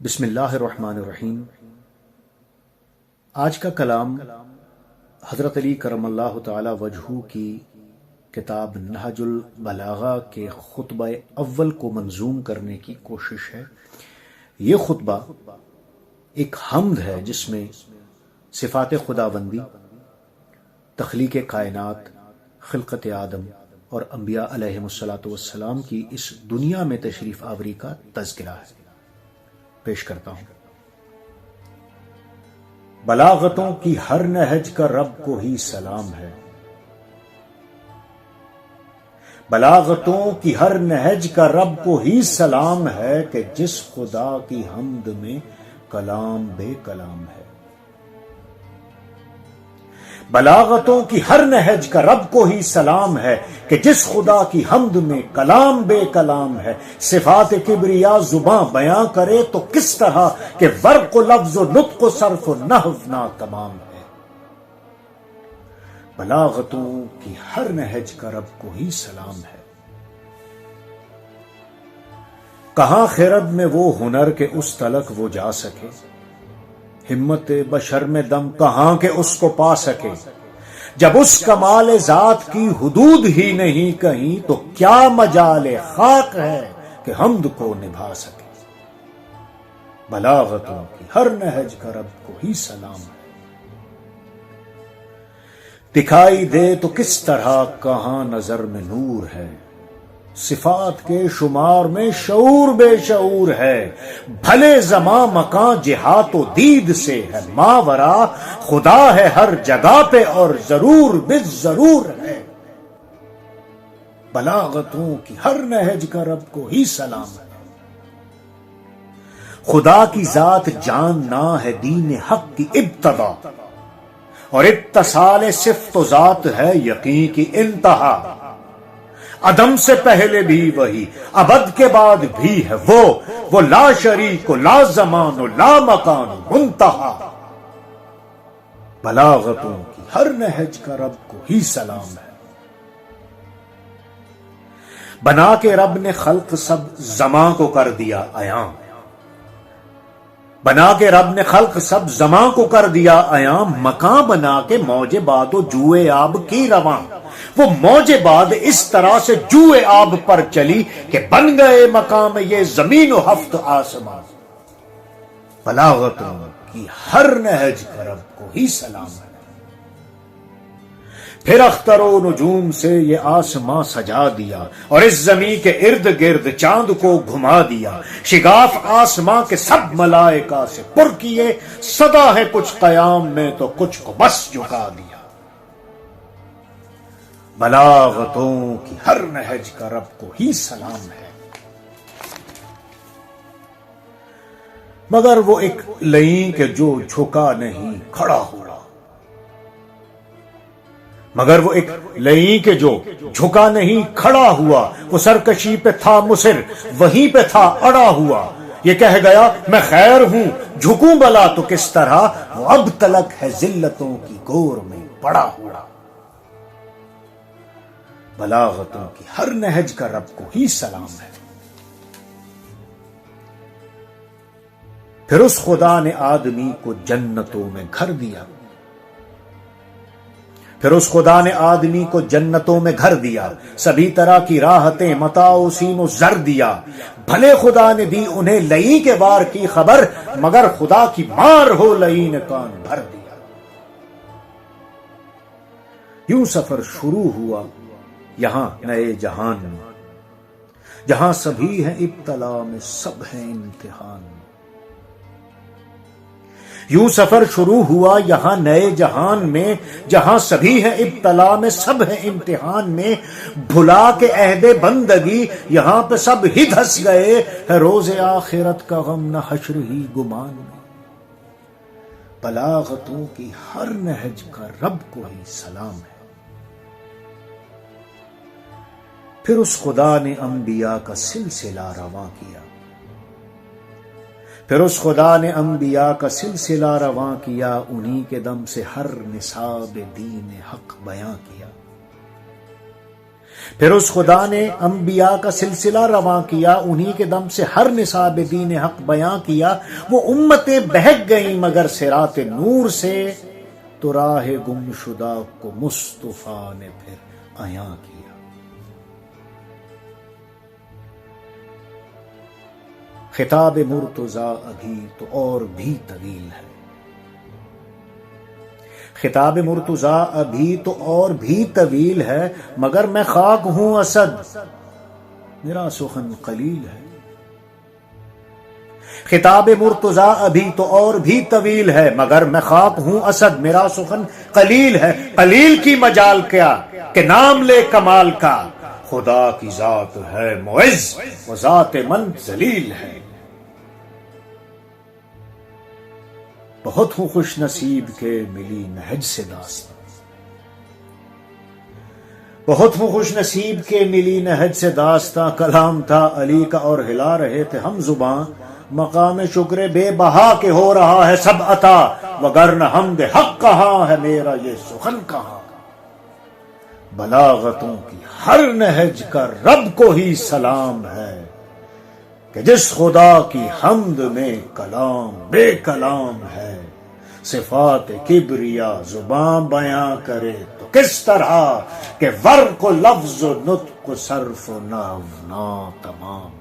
بسم اللہ الرحمن الرحیم۔ آج کا کلام حضرت علی کرم اللہ تعالی وجہہ کی کتاب نہج البلاغہ کے خطبہ اول کو منظوم کرنے کی کوشش ہے۔ یہ خطبہ ایک حمد ہے جس میں صفات خداوندی، تخلیق کائنات، خلقت آدم اور انبیاء علیہم الصلاۃ والسلام کی اس دنیا میں تشریف آوری کا تذکرہ ہے۔ پیش کرتا ہوں۔ بلاغتوں کی ہر نہج کا رب کو ہی سلام ہے، بلاغتوں کی ہر نہج کا رب کو ہی سلام ہے کہ جس خدا کی حمد میں کلام بے کلام ہے۔ بلاغتوں کی ہر نہج کا رب کو ہی سلام ہے کہ جس خدا کی حمد میں کلام بے کلام ہے۔ صفات کبریا زباں بیاں کرے تو کس طرح کہ ورق و لفظ و نطق و صرف و نحو ناتمام ہے۔ بلاغتوں کی ہر نہج کا رب کو ہی سلام ہے۔ کہاں خرد میں وہ ہنر کہ اس تلک وہ جا سکے، ہمت بشر میں دم کہاں کہ اس کو پا سکے۔ جب اس کمال ذات کی حدود ہی نہیں کہیں تو کیا مجال خاک ہے کہ حمد کو نبھا سکے۔ بلاغتوں کی ہر نہج کا رب کو ہی سلام ہے۔ دکھائی دے تو کس طرح کہاں نظر میں نور ہے، صفات کے شمار میں شعور بے شعور ہے۔ بھلے زماں مکان جہات و دید سے ہے ماورا، خدا ہے ہر جگہ پہ اور ضرور بالضرور ہے۔ بلاغتوں کی ہر نہج کا رب کو ہی سلام ہے۔ خدا کی ذات جاننا ہے دین حق کی ابتدا، اور اتصال صفت و ذات ہے یقین کی انتہا۔ عدم سے پہلے بھی وہی، ابد کے بعد بھی ہے وہ لا شریک و لا زمان و لا مکان و منتہا۔ بلاغتوں کی ہر نہج کا رب کو ہی سلام ہے۔ بنا کے رب نے خلق سب زماں کو کر دیا عیاں، بنا کے رب نے خلق سب زماں کو کر دیا عیاں۔ مکان بنا کے موج باد و جوئے آب کی رواں، وہ موج باد اس طرح سے جوئے آب پر چلی کہ بن گئے مقام یہ زمین و ہفت آسمان۔ بلاغتوں کی ہر نہج کا رب کو ہی سلام ہے۔ پھر اختر و نجوم سے یہ آسماں سجا دیا، اور اس زمین کے ارد گرد چاند کو گھما دیا۔ شگاف آسماں کے سب ملائکہ سے پر کیے، صدا ہے کچھ قیام میں تو کچھ کو بس جھکا دیا۔ بلاغتوں کی ہر نہج کا رب کو ہی سلام ہے۔ مگر وہ ایک لئیں کہ جو جھکا نہیں کھڑا ہوا، مگر وہ ایک لئیں کہ جو جھکا نہیں کھڑا ہوا۔ وہ سرکشی پہ تھا مصر، وہیں پہ تھا اڑا ہوا۔ یہ کہہ گیا میں خیر ہوں، جھکوں بلا تو کس طرح، وہ اب تلک ہے ذلتوں کی گور میں پڑا ہوا۔ بلاغتوں کی ہر نہج کا رب کو ہی سلام ہے۔ پھر اس خدا نے آدمی کو جنتوں میں گھر دیا، پھر اس خدا نے آدمی کو جنتوں میں گھر دیا، سبھی طرح کی راحتیں متاع و سیم و زر دیا۔ بھلے خدا نے دی انہیں لئیں کے وار کی خبر، مگر خدا کی مار ہو لئیں نے کان بھر دیا۔ یوں سفر شروع ہوا یہاں نئے جہان میں، جہاں سبھی ہیں ابتلا میں سب ہیں امتحان میں۔ یوں سفر شروع ہوا یہاں نئے جہان میں، جہاں سبھی ہیں ابتلا میں سب ہیں امتحان میں۔ بھلا کے عہد بندگی یہاں پہ سب ہی دھس گئے، ہے روز آخرت کا غم نہ حشر ہی گمان میں۔ بلاغتوں کی ہر نہج کا رب کو ہی سلام ہے۔ پھر اس خدا نے انبیاء کا سلسلہ رواں کیا، پھر اس خدا نے انبیاء کا سلسلہ رواں کیا، انہی کے دم سے ہر نصاب دین حق بیاں کیا۔ پھر اس خدا نے انبیاء کا سلسلہ رواں کیا، انہی کے دم سے ہر نصاب دین حق بیاں کیا۔ وہ امتیں بہک گئیں مگر صراط نور سے، تو راہ گم شدہ کو مصطفیٰ نے پھر عیاں کیا۔ خطاب مرتضیٰ ابھی تو اور بھی طویل ہے، خطاب مرتضیٰ ابھی تو اور بھی طویل ہے، مگر میں خاک ہوں اسد میرا سخن قلیل ہے۔ خطاب مرتضیٰ ابھی تو اور بھی طویل ہے، مگر میں خاک ہوں اسد میرا سخن قلیل ہے۔ قلیل کی مجال کیا کہ نام لے کمال کا، خدا کی ذات ہے معز و ذات من ذلیل ہے۔ بہت ہوں خوش نصیب کے ملی نہج سے داستان، بہت ہوں خوش نصیب کے ملی نہج سے داستان۔ کلام تھا علی کا اور ہلا رہے تھے ہم زباں، مقام شکر بے بہا کے ہو رہا ہے سب عطا، وگرنہ حمد حق کہاں ہے میرا یہ سخن کہاں۔ بلاغتوں کی ہر نہج کا رب کو ہی سلام ہے، کہ جس خدا کی حمد میں کلام بے کلام ہے۔ صفات کبریا زباں بیاں کرے تو کس طرح، کہ ورق و لفظ و نطق و صرف و نحو نا تمام